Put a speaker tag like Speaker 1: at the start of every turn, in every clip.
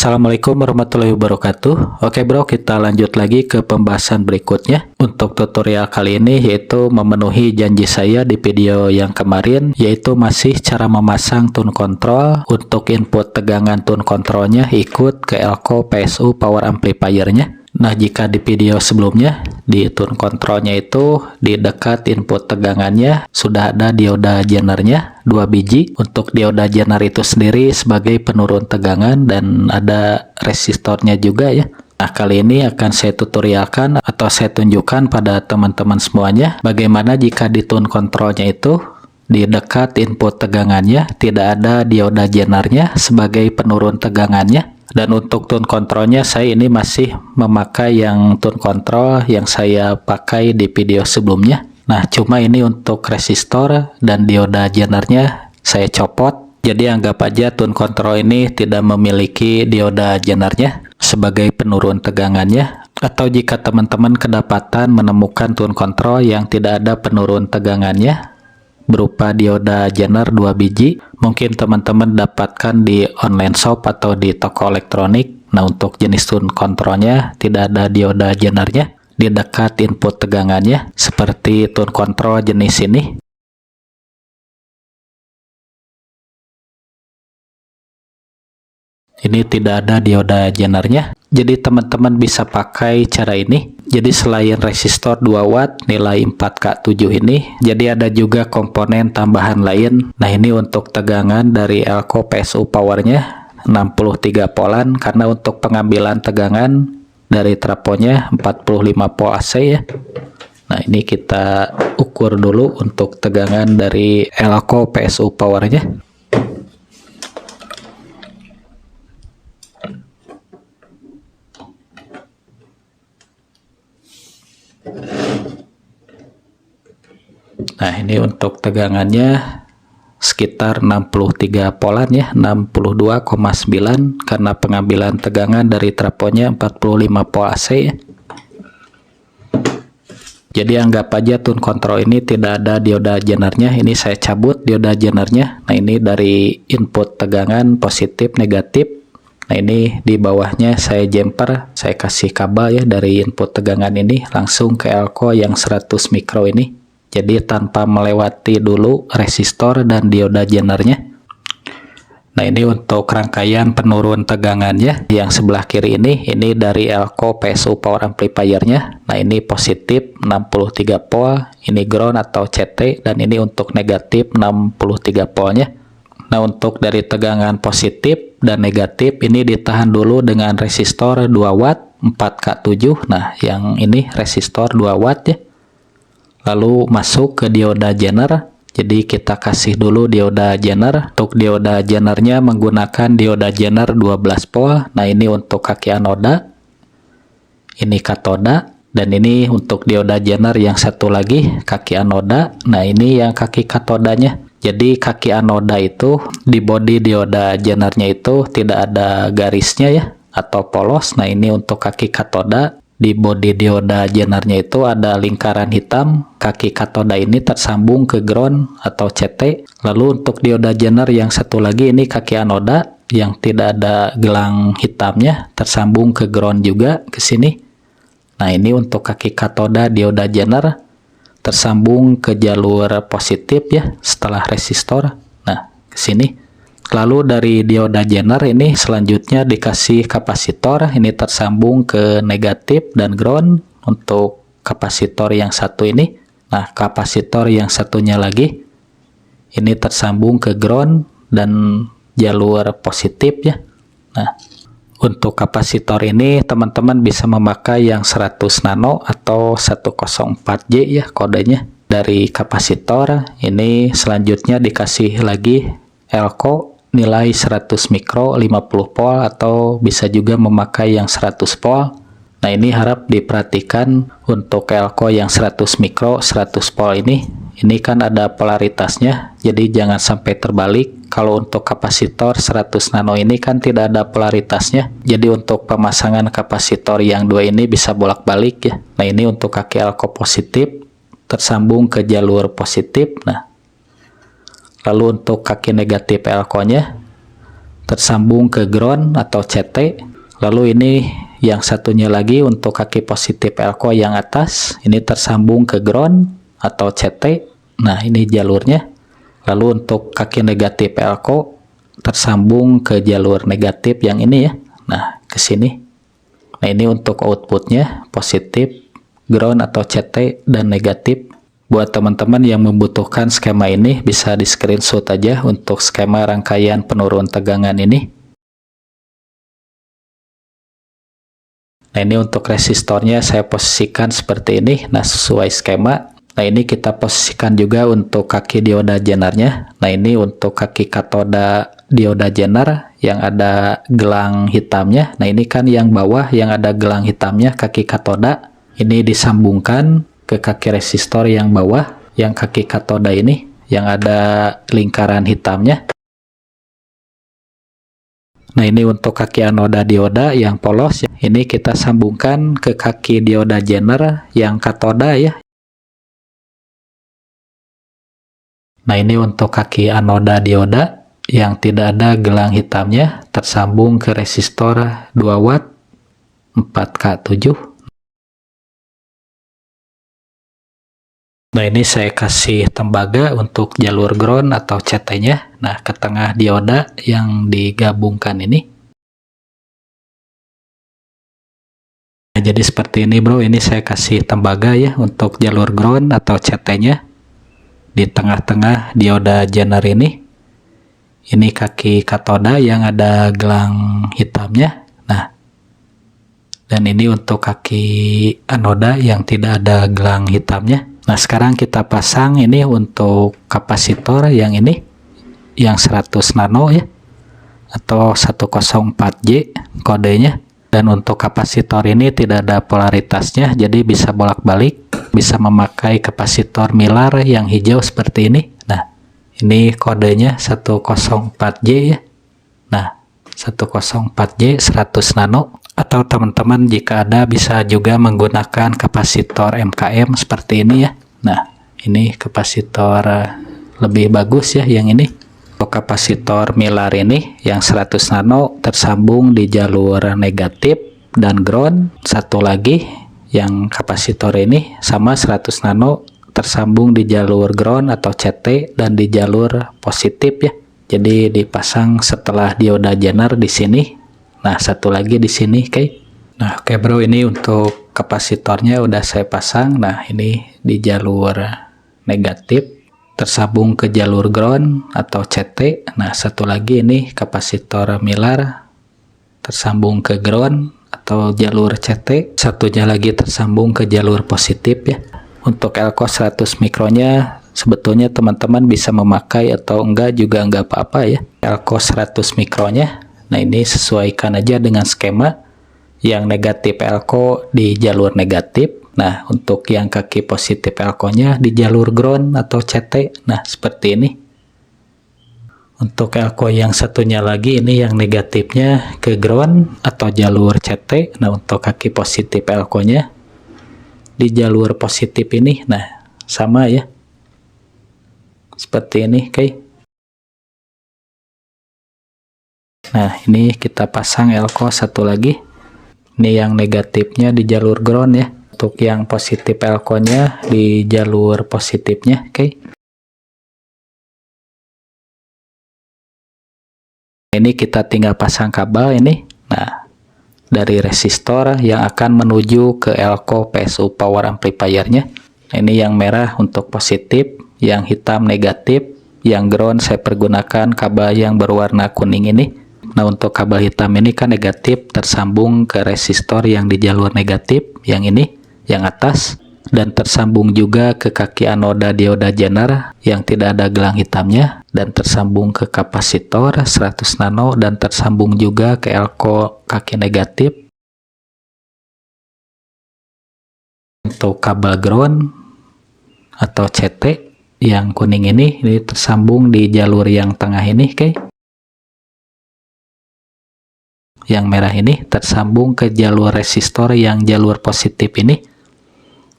Speaker 1: Assalamualaikum warahmatullahi wabarakatuh. Oke bro, kita lanjut lagi ke pembahasan berikutnya. Untuk tutorial kali ini yaitu memenuhi janji saya di video yang kemarin, yaitu masih cara memasang tune control. Untuk input tegangan tune controlnya ikut ke elko PSU power amplifiernya. Nah, jika di video sebelumnya di tune controlnya itu di dekat input tegangannya sudah ada dioda jenernya 2 biji. Untuk dioda jener itu sendiri sebagai penurun tegangan dan ada resistornya juga ya. Nah, kali ini akan saya tutorialkan atau saya tunjukkan pada teman-teman semuanya bagaimana jika di tune controlnya itu di dekat input tegangannya tidak ada dioda jenernya sebagai penurun tegangannya. Dan untuk tune controlnya saya ini masih memakai yang tune control yang saya pakai di video sebelumnya. Nah, cuma ini untuk resistor dan dioda jenernya saya copot. Jadi anggap aja tune control ini tidak memiliki dioda jenernya sebagai penurun tegangannya. Atau jika teman-teman kedapatan menemukan tune control yang tidak ada penurun tegangannya berupa dioda jener 2 biji, mungkin teman-teman dapatkan di online shop atau di toko elektronik. Nah, untuk jenis tune controlnya tidak ada dioda jenernya di dekat input tegangannya seperti tune control jenis ini. Ini tidak ada dioda jenernya. Jadi teman-teman bisa pakai cara ini. Jadi selain resistor 2 watt nilai 4K7 ini, jadi ada juga komponen tambahan lain. Nah, ini untuk tegangan dari elko PSU powernya 63 polan, karena untuk pengambilan tegangan dari trafonya 45 volt AC ya. Nah, ini kita ukur dulu untuk tegangan dari elko PSU powernya. Nah, ini untuk tegangannya sekitar 63 polan ya, 62,9 karena pengambilan tegangan dari trafonya 45 volt AC ya. Jadi anggap aja tune control ini tidak ada dioda jenernya. Ini saya cabut dioda jenernya. Nah, ini dari input tegangan positif negatif. Nah, ini di bawahnya saya jumper, saya kasih kabel ya dari input tegangan ini langsung ke elko yang 100 mikro ini. Jadi tanpa melewati dulu resistor dan dioda jenernya. Nah, ini untuk rangkaian penurun tegangannya yang sebelah kiri ini dari elko PSU power amplifiernya. Nah, ini positif 63 volt, ini ground atau CT, dan ini untuk negatif 63 voltnya. Nah, untuk dari tegangan positif dan negatif ini ditahan dulu dengan resistor 2 watt 4K7. Nah, yang ini resistor 2 watt ya. Lalu masuk ke dioda jener. Jadi kita kasih dulu dioda jener. Untuk dioda jenernya menggunakan dioda jener 12 volt. Nah, ini untuk kaki anoda, ini katoda, dan ini untuk dioda jener yang satu lagi kaki anoda. Nah, ini yang kaki katodanya. Jadi kaki anoda itu di bodi dioda jenernya itu tidak ada garisnya ya atau polos. Nah, ini untuk kaki katoda. Di bodi dioda jenernya itu ada lingkaran hitam. Kaki katoda ini tersambung ke ground atau CT. Lalu untuk dioda jener yang satu lagi ini kaki anoda yang tidak ada gelang hitamnya tersambung ke ground juga ke sini. Nah, ini untuk kaki katoda dioda jener tersambung ke jalur positif ya setelah resistor. Nah, ke sini. Lalu dari dioda jener ini selanjutnya dikasih kapasitor, ini tersambung ke negatif dan ground untuk kapasitor yang satu ini. Nah, kapasitor yang satunya lagi ini tersambung ke ground dan jalur positif ya. Nah, untuk kapasitor ini teman-teman bisa memakai yang 100 nano atau 104J ya kodenya. Dari kapasitor ini selanjutnya dikasih lagi elko nilai 100 mikro 50 volt atau bisa juga memakai yang 100 volt. Nah, ini harap diperhatikan untuk elko yang 100 mikro 100 volt ini kan ada polaritasnya, jadi jangan sampai terbalik. Kalau untuk kapasitor 100 nano ini kan tidak ada polaritasnya, jadi untuk pemasangan kapasitor yang dua ini bisa bolak-balik ya. Nah, ini untuk kaki elko positif tersambung ke jalur positif. Nah, lalu untuk kaki negatif elko-nya tersambung ke ground atau CT. Lalu ini yang satunya lagi untuk kaki positif elko yang atas, ini tersambung ke ground atau CT. Nah, ini jalurnya. Lalu untuk kaki negatif elko tersambung ke jalur negatif yang ini ya. Nah, ke sini. Nah, ini untuk outputnya positif, ground atau CT, dan negatif. Buat teman-teman yang membutuhkan skema ini, bisa di screenshot aja untuk skema rangkaian penurun tegangan ini. Nah, ini untuk resistornya saya posisikan seperti ini. Nah, sesuai skema. Nah, ini kita posisikan juga untuk kaki dioda jenernya. Nah, ini untuk kaki katoda dioda jener yang ada gelang hitamnya. Nah, ini kan yang bawah yang ada gelang hitamnya, kaki katoda. Ini disambungkan ke kaki resistor yang bawah, yang kaki katoda ini, yang ada lingkaran hitamnya. Nah, ini untuk kaki anoda dioda yang polos, ini kita sambungkan ke kaki dioda jener yang katoda ya. Nah, ini untuk kaki anoda dioda yang tidak ada gelang hitamnya, tersambung ke resistor 2 watt 4K7. Nah, ini saya kasih tembaga untuk jalur ground atau CT-nya. Nah, ke tengah dioda yang digabungkan ini. Nah, jadi seperti ini bro, ini saya kasih tembaga ya untuk jalur ground atau CT-nya. Di tengah-tengah dioda jener ini. Ini kaki katoda yang ada gelang hitamnya. Nah, dan ini untuk kaki anoda yang tidak ada gelang hitamnya. Nah, sekarang kita pasang ini untuk kapasitor yang ini, yang 100 nano ya, atau 104J kodenya. Dan untuk kapasitor ini tidak ada polaritasnya, jadi bisa bolak-balik, bisa memakai kapasitor Miller yang hijau seperti ini. Nah, ini kodenya 104J ya. Nah, 104J 100 nano. Atau teman-teman jika ada bisa juga menggunakan kapasitor MKM seperti ini ya. Nah, ini kapasitor lebih bagus ya yang ini. Untuk kapasitor Miller ini yang 100 nano tersambung di jalur negatif dan ground. Satu lagi yang kapasitor ini sama 100 nano tersambung di jalur ground atau CT dan di jalur positif ya. Jadi dipasang setelah dioda jener di sini. Nah, satu lagi di sini, oke. Nah, oke bro, ini untuk kapasitornya udah saya pasang. Nah, ini di jalur negatif tersambung ke jalur ground atau CT. Nah, satu lagi ini kapasitor Miller tersambung ke ground atau jalur CT. Satunya lagi tersambung ke jalur positif ya. Untuk elko 100 mikronya sebetulnya teman-teman bisa memakai atau enggak juga enggak apa-apa ya. Elko 100 mikronya. Nah, ini sesuaikan aja dengan skema yang negatif elko di jalur negatif. Nah, untuk yang kaki positif elko-nya di jalur ground atau CT. Nah, seperti ini. Untuk elko yang satunya lagi ini yang negatifnya ke ground atau jalur CT. Nah, untuk kaki positif elko-nya di jalur positif ini. Nah, sama ya. Seperti ini, oke. Nah, ini kita pasang elko satu lagi. Ini yang negatifnya di jalur ground ya. Untuk yang positif elko-nya di jalur positifnya, oke. Ini kita tinggal pasang kabel ini. Nah, dari resistor yang akan menuju ke elko PSU power amplifier-nya. Nah, ini yang merah untuk positif, yang hitam negatif, yang ground saya pergunakan kabel yang berwarna kuning ini. Nah, untuk kabel hitam ini kan negatif tersambung ke resistor yang di jalur negatif, yang ini, yang atas, dan tersambung juga ke kaki anoda dioda jener yang tidak ada gelang hitamnya, dan tersambung ke kapasitor 100 nano, dan tersambung juga ke elko kaki negatif. Untuk kabel ground atau CT yang kuning ini tersambung di jalur yang tengah ini, oke. Yang merah ini tersambung ke jalur resistor yang jalur positif ini.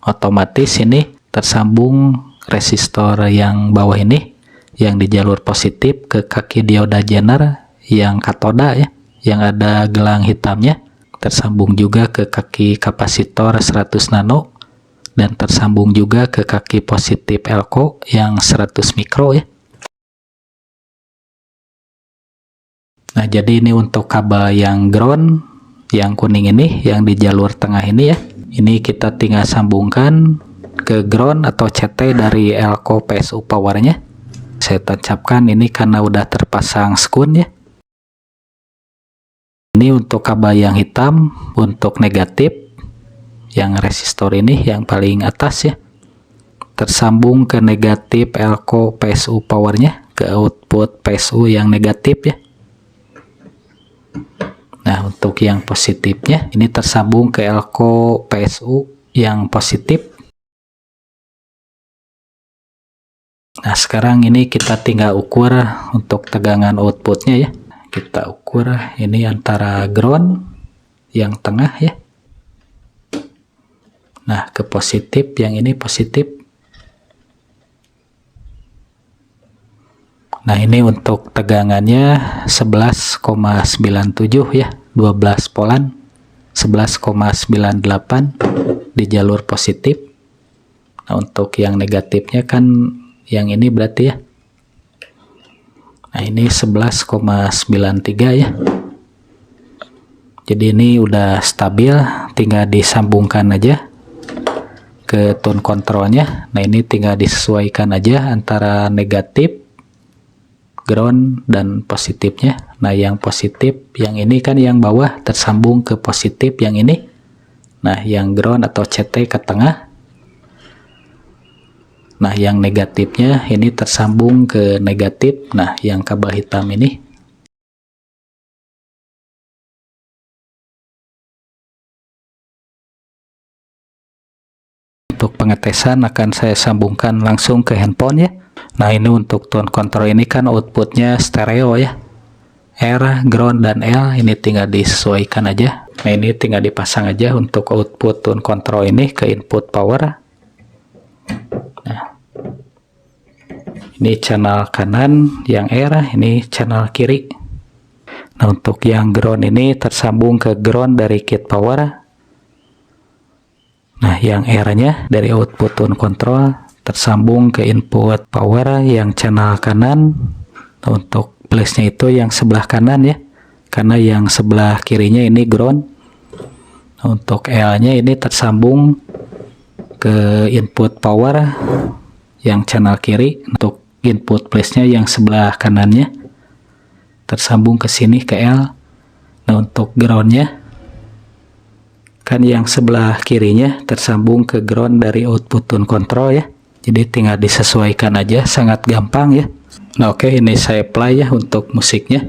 Speaker 1: Otomatis ini tersambung resistor yang bawah ini yang di jalur positif ke kaki dioda jener yang katoda ya, yang ada gelang hitamnya, tersambung juga ke kaki kapasitor 100 nano, dan tersambung juga ke kaki positif elko yang 100 mikro ya. Nah, jadi ini untuk kabel yang ground, yang kuning ini, yang di jalur tengah ini ya. Ini kita tinggal sambungkan ke ground atau CT dari elko PSU powernya. Saya tancapkan ini karena udah terpasang skun ya. Ini untuk kabel yang hitam, untuk negatif, yang resistor ini yang paling atas ya. Tersambung ke negatif elko PSU powernya, ke output PSU yang negatif ya. Nah, untuk yang positifnya ini tersambung ke elko PSU yang positif. Nah, sekarang ini kita tinggal ukur untuk tegangan outputnya ya. Kita ukur ini antara ground yang tengah ya. Nah, ke positif, yang ini positif. Nah, ini untuk tegangannya 11,97 ya, 12 polan, 11,98 di jalur positif. Nah, untuk yang negatifnya kan yang ini berarti ya. Nah, ini 11,93 ya. Jadi ini udah stabil, tinggal disambungkan aja ke tone kontrolnya. Nah, ini tinggal disesuaikan aja antara negatif, ground, dan positifnya. Nah, yang positif yang ini kan yang bawah tersambung ke positif yang ini. Nah, yang ground atau CT ke tengah. Nah, yang negatifnya ini tersambung ke negatif. Nah, yang kabel hitam ini. Untuk pengetesan akan saya sambungkan langsung ke handphone ya. Nah, ini untuk tone control ini kan outputnya stereo ya. R, ground, dan L ini tinggal disesuaikan aja. Nah, ini tinggal dipasang aja untuk output tone control ini ke input power. Nah, ini channel kanan yang R, ini channel kiri. Nah, untuk yang ground ini tersambung ke ground dari kit power. Nah, yang R-nya dari output tone control tersambung ke input power yang channel kanan. Nah, untuk place-nya itu yang sebelah kanan ya, karena yang sebelah kirinya ini ground. Nah, untuk L-nya ini tersambung ke input power yang channel kiri. Untuk input place-nya yang sebelah kanannya tersambung ke sini ke L. Nah, untuk ground-nya kan yang sebelah kirinya tersambung ke ground dari output tone control ya. Jadi tinggal disesuaikan aja, sangat gampang ya. Nah, oke, ini saya play ya untuk musiknya.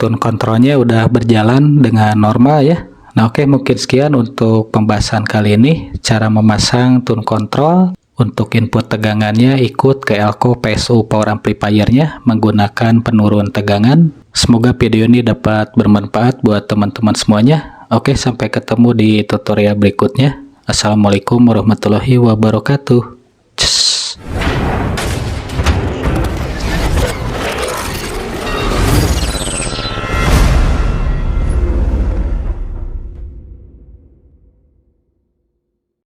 Speaker 1: Tone kontrolnya udah berjalan dengan normal ya. Nah, oke, mungkin sekian untuk pembahasan kali ini, cara memasang tone control untuk input tegangannya ikut ke elko PSU power amplifiernya menggunakan penurun tegangan. Semoga video ini dapat bermanfaat buat teman-teman semuanya. Oke, sampai ketemu di tutorial berikutnya. Assalamualaikum warahmatullahi wabarakatuh.